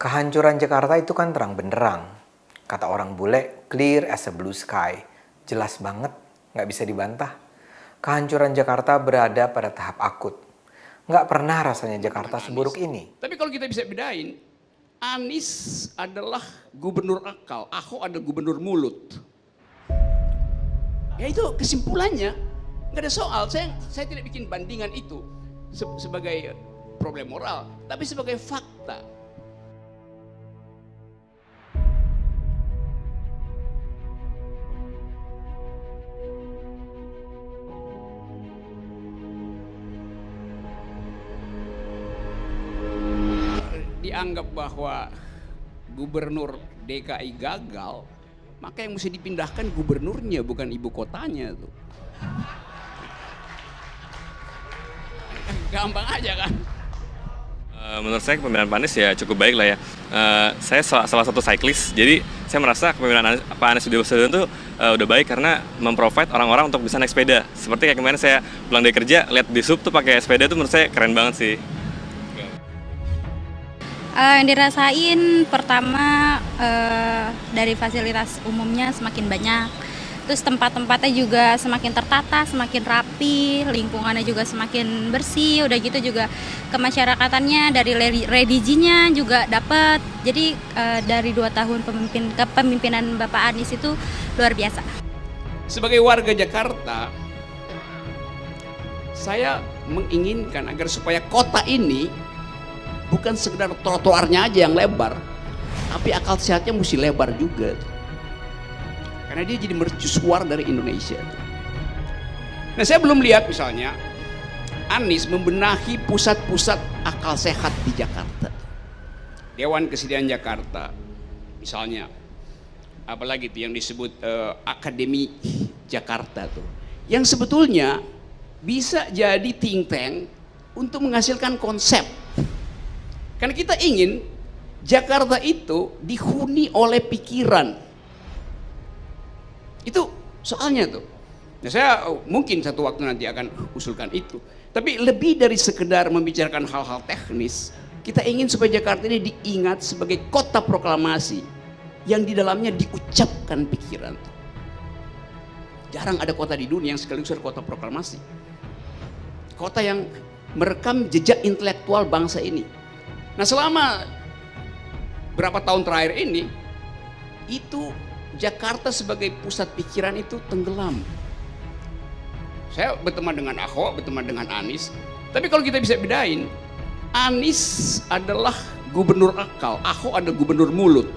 Kehancuran Jakarta itu kan terang benderang. Kata orang bule, clear as a blue sky. Jelas banget, nggak bisa dibantah. Kehancuran Jakarta berada pada tahap akut. Nggak pernah rasanya Jakarta seburuk ini. Tapi kalau kita bisa bedain, Anies adalah gubernur akal, Ahok adalah gubernur mulut. Ya itu kesimpulannya, nggak ada soal. Saya tidak bikin bandingan itu sebagai problem moral, tapi sebagai fakta. Dianggap bahwa gubernur DKI gagal, maka yang mesti dipindahkan gubernurnya, bukan ibu kotanya tuh. Gampang aja kan. Menurut saya kepemimpinan Pak Anies ya cukup baik lah ya. Saya salah satu cyclist, jadi saya merasa kepemimpinan Pak Anies Baswedan itu udah baik karena memprovide orang-orang untuk bisa naik sepeda. Seperti kayak kemarin saya pulang dari kerja, lihat di sub tuh pakai sepeda tuh menurut saya keren banget sih. Yang dirasain pertama dari fasilitas umumnya semakin banyak, terus tempat-tempatnya juga semakin tertata, semakin rapi, lingkungannya juga semakin bersih, udah gitu juga kemasyarakatannya dari religinya juga dapat. Jadi dari 2 tahun kepemimpinan Bapak Anies itu luar biasa. Sebagai warga Jakarta, saya menginginkan agar supaya kota ini bukan sekedar trotoarnya aja yang lebar, tapi akal sehatnya mesti lebar juga. Karena dia jadi mercusuar dari Indonesia. Nah, saya belum lihat misalnya Anies membenahi pusat-pusat akal sehat di Jakarta. Dewan Kesediaan Jakarta, misalnya, apalagi itu yang disebut Akademi Jakarta tuh, yang sebetulnya bisa jadi think tank untuk menghasilkan konsep. Karena kita ingin Jakarta itu dihuni oleh pikiran. Itu soalnya tuh. Nah, saya mungkin satu waktu nanti akan usulkan itu. Tapi lebih dari sekedar membicarakan hal-hal teknis, kita ingin supaya Jakarta ini diingat sebagai kota proklamasi yang di dalamnya diucapkan pikiran. Jarang ada kota di dunia yang sekaligus ada kota proklamasi. Kota yang merekam jejak intelektual bangsa ini. Nah, selama berapa tahun terakhir ini, itu Jakarta sebagai pusat pikiran itu tenggelam. Saya berteman dengan Ahok, berteman dengan Anies. Tapi kalau kita bisa bedain, Anies adalah gubernur akal, Ahok adalah gubernur mulut.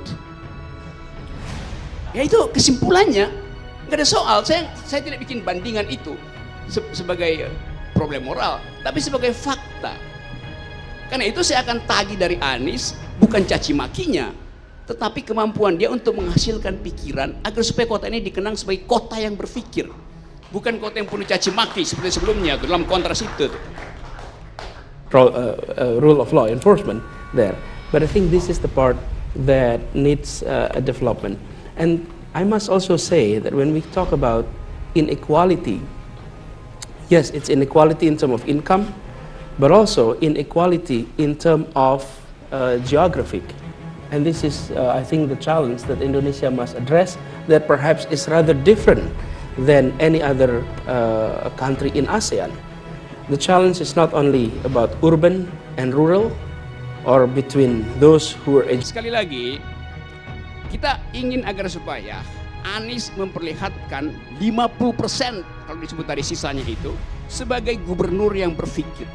Ya itu kesimpulannya, nggak ada soal. Saya tidak bikin bandingan itu sebagai problem moral, tapi sebagai fakta. Karena itu saya akan tagih dari Anies, bukan caci makinya, tetapi kemampuan dia untuk menghasilkan pikiran agar supaya kota ini dikenang sebagai kota yang berpikir, bukan kota yang penuh caci maki seperti sebelumnya dalam kontras itu. Rule of law enforcement there, but I think this is the part that needs a development. And I must also say that when we talk about inequality, yes, it's inequality in terms of income, but also inequality in terms of geographic. And this is, I think, the challenge that Indonesia must address, that perhaps is rather different than any other country in ASEAN. The challenge is not only about urban and rural, or between those who are... Sekali lagi, kita ingin agar supaya Anies memperlihatkan 50%, kalau disebut tadi sisanya itu, sebagai gubernur yang berpikir.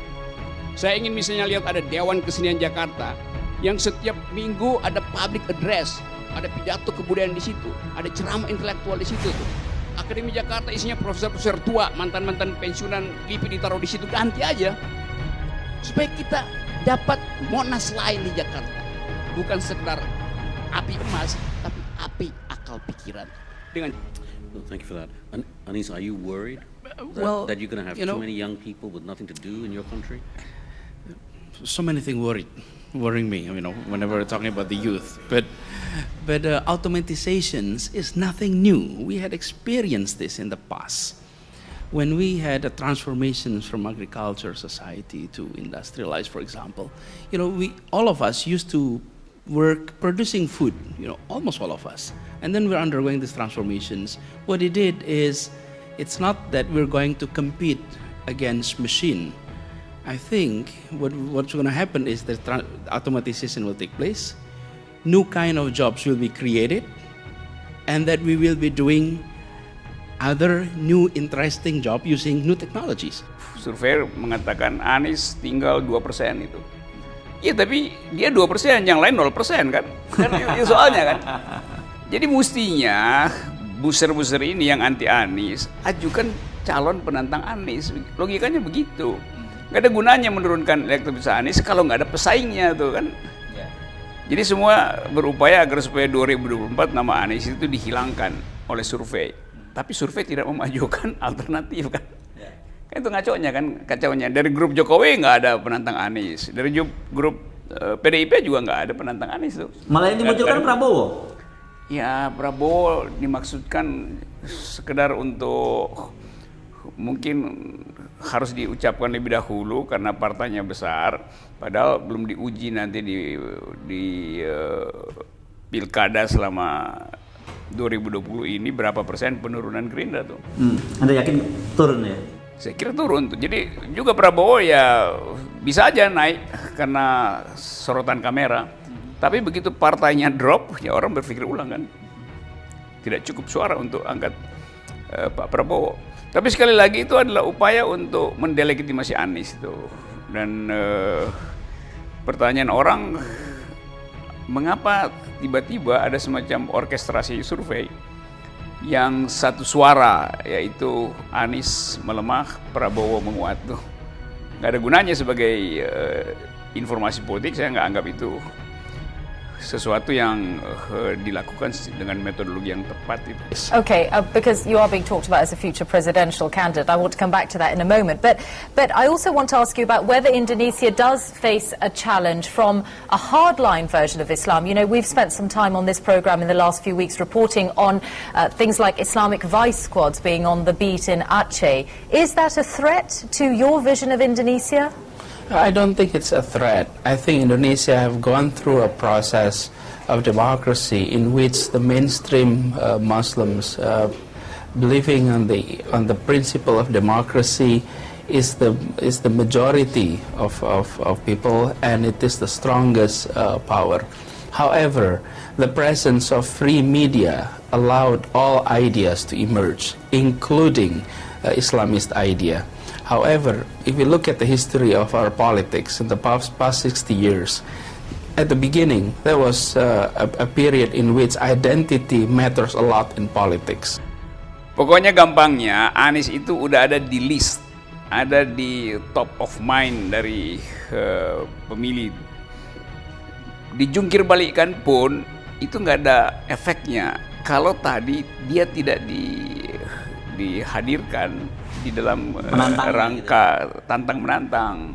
Saya ingin misalnya lihat ada Dewan Kesenian Jakarta yang setiap minggu ada public address, ada pidato kebudayaan di situ, ada ceramah intelektual di situ tuh. Akademi Jakarta isinya profesor-profesor tua, mantan-mantan pensiunan LIPI ditaruh di situ, ganti aja. Supaya kita dapat Monas lain di Jakarta. Bukan sekedar api emas, tapi api akal pikiran. Dengan Well, thank you for that. Anies, are you worried that you're going to have too many young people with nothing to do in your country? So many things worrying me, whenever we're talking about the youth. But automatizations is nothing new. We had experienced this in the past. When we had a transformations from agriculture society to industrialized, for example, all of us used to were producing food, almost all of us. And then we're undergoing these transformations. What he did is, it's not that we're going to compete against machine. I think what's going to happen is that automatization will take place, new kind of jobs will be created, and that we will be doing other new interesting job using new technologies. Survei mengatakan Anies tinggal 2% itu. Ya tapi dia 2%, yang lain 0% kan? Kan itu soalnya kan. Jadi mestinya buser-buser ini yang anti Anies ajukan calon penantang Anies. Logikanya begitu. Gak ada gunanya menurunkan elektabilitas Anies kalau nggak ada pesaingnya tuh kan. Jadi semua berupaya agar supaya 2024 nama Anies itu dihilangkan oleh survei. Tapi survei tidak memajukan alternatif kan. Kan itu kacaunya. Dari grup Jokowi nggak ada penantang Anies. Dari grup PDIP juga nggak ada penantang Anies tuh. Malah yang dimunculkan Prabowo. Ya Prabowo dimaksudkan sekedar untuk mungkin harus diucapkan lebih dahulu karena partainya besar. Padahal belum diuji nanti di pilkada selama 2020 ini berapa persen penurunan Gerindra tuh. Anda yakin turun ya? Saya kira turun tuh. Jadi juga Prabowo ya bisa aja naik karena sorotan kamera. Tapi begitu partainya drop, ya orang berpikir ulang kan. Tidak cukup suara untuk angkat Pak Prabowo. Tapi sekali lagi itu adalah upaya untuk mendelegitimasi Anies itu. Dan pertanyaan orang, mengapa tiba-tiba ada semacam orkestrasi survei yang satu suara, yaitu Anies melemah, Prabowo menguat tuh. Nggak ada gunanya sebagai informasi politik, saya nggak anggap itu sesuatu yang dilakukan dengan metodologi yang tepat itu. Okay, because you are being talked about as a future presidential candidate, I want to come back to that in a moment. But I also want to ask you about whether Indonesia does face a challenge from a hardline version of Islam. You know, we've spent some time on this program in the last few weeks reporting on things like Islamic vice squads being on the beat in Aceh. Is that a threat to your vision of Indonesia? I don't think it's a threat. I think Indonesia have gone through a process of democracy in which the mainstream Muslims believing on the principle of democracy is the majority of people, and it is the strongest power. However, the presence of free media allowed all ideas to emerge, including Islamist idea. However, if we look at the history of our politics in the past 60 years, at the beginning there was a period in which identity matters a lot in politics. Pokoknya gampangnya, Anies itu udah ada di list, ada di top of mind dari pemilih. Dijungkir balikkan pun itu nggak ada efeknya kalau tadi dia tidak dihadirkan di dalam rangka tantang menantang.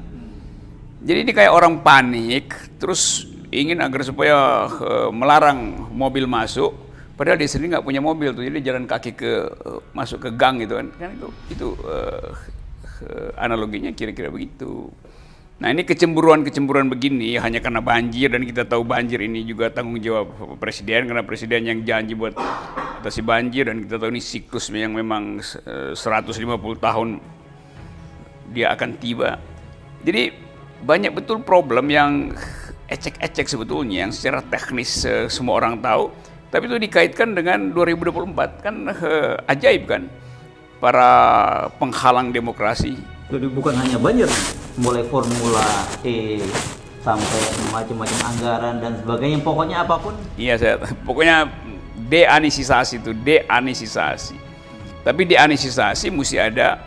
Jadi ini kayak orang panik terus ingin agar supaya melarang mobil masuk, padahal dia sendiri nggak punya mobil tuh, jadi jalan kaki masuk ke gang gitu kan itu analoginya kira-kira begitu. Nah ini kecemburuan begini hanya karena banjir, dan kita tahu banjir ini juga tanggung jawab presiden, karena presiden yang janji buat atasi banjir, dan kita tahu ini siklus yang memang 150 tahun dia akan tiba. Jadi banyak betul problem yang ecek-ecek sebetulnya, yang secara teknis semua orang tahu, tapi itu dikaitkan dengan 2024 kan ajaib kan, para penghalang demokrasi. Jadi bukan hanya banjir, mulai Formula E sampai macam-macam anggaran dan sebagainya, pokoknya apapun. Iya, pokoknya deanisisasi itu, deanisisasi. Tapi deanisisasi mesti ada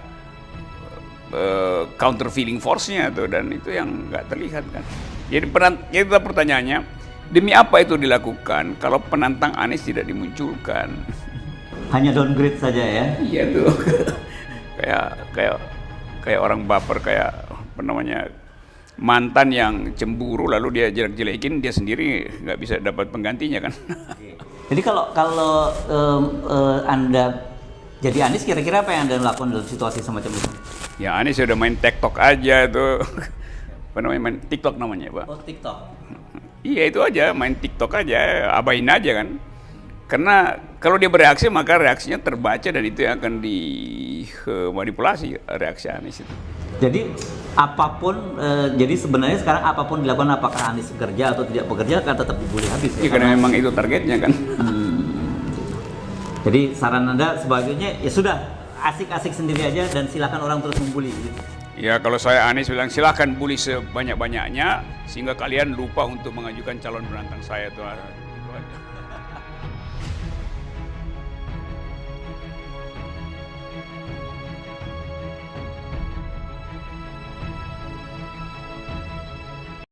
countervailing force-nya tuh, dan itu yang nggak terlihat kan. Jadi pertanyaannya, demi apa itu dilakukan kalau penantang Anies tidak dimunculkan? Hanya downgrade saja ya? Iya tuh, kayak orang baper, kayak apa namanya, mantan yang cemburu lalu dia jelek-jelekin, dia sendiri nggak bisa dapat penggantinya kan. Jadi kalau Anda jadi Anies, kira-kira apa yang Anda lakukan dalam situasi semacam itu? Ya Anies udah main TikTok aja tuh. Apa namanya, main TikTok namanya Pak? Oh TikTok. Iya itu aja, main TikTok aja, abain aja kan. Karena kalau dia bereaksi maka reaksinya terbaca dan itu yang akan dimanipulasi reaksi Anies itu. Jadi apapun, jadi sebenarnya sekarang apapun dilakukan apakah Anies bekerja atau tidak bekerja akan tetap dibully habis. Iya karena memang itu targetnya kan. Jadi saran Anda sebagainya ya sudah asik-asik sendiri aja dan silakan orang terus membuli. Gitu. Ya kalau saya Anies bilang silakan bully sebanyak-banyaknya sehingga kalian lupa untuk mengajukan calon penantang saya tuh.